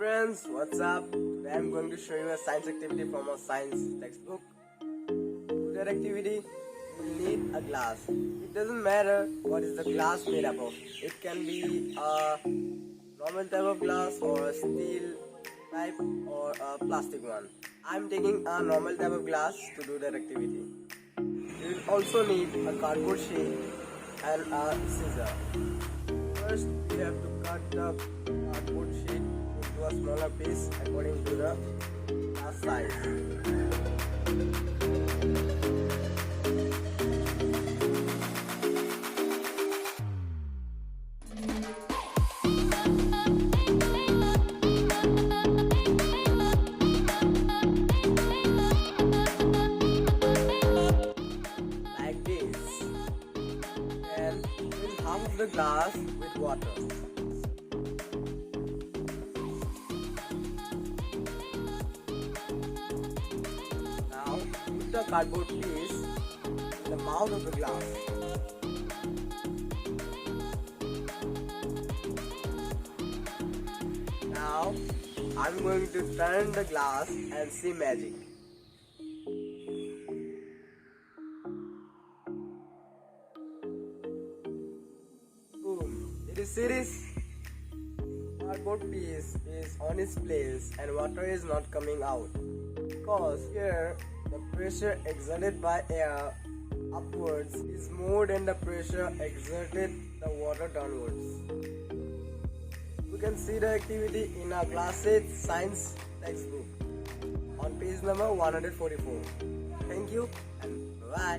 friends, what's up? Today I'm going to show you a science activity from a science textbook. To that activity, you need a glass. It doesn't matter what is the glass made up of. It can be a normal type of glass or a steel type or a plastic one. I'm taking a normal type of glass to do that activity. You will also need a cardboard sheet and a scissor. First, we have to cut the cardboard sheet into a smaller piece according to the glass size. Like this. And fill half of the glass with water. Now put the cardboard piece in the mouth of the glass. Now I'm going to turn the glass and see magic. Boom! Did you see this? Cardboard piece is on its place and water is not coming out because here the pressure exerted by air upwards is more than the pressure exerted the water downwards. You can see the activity in our class 8 science textbook on page number 144. Thank you and bye.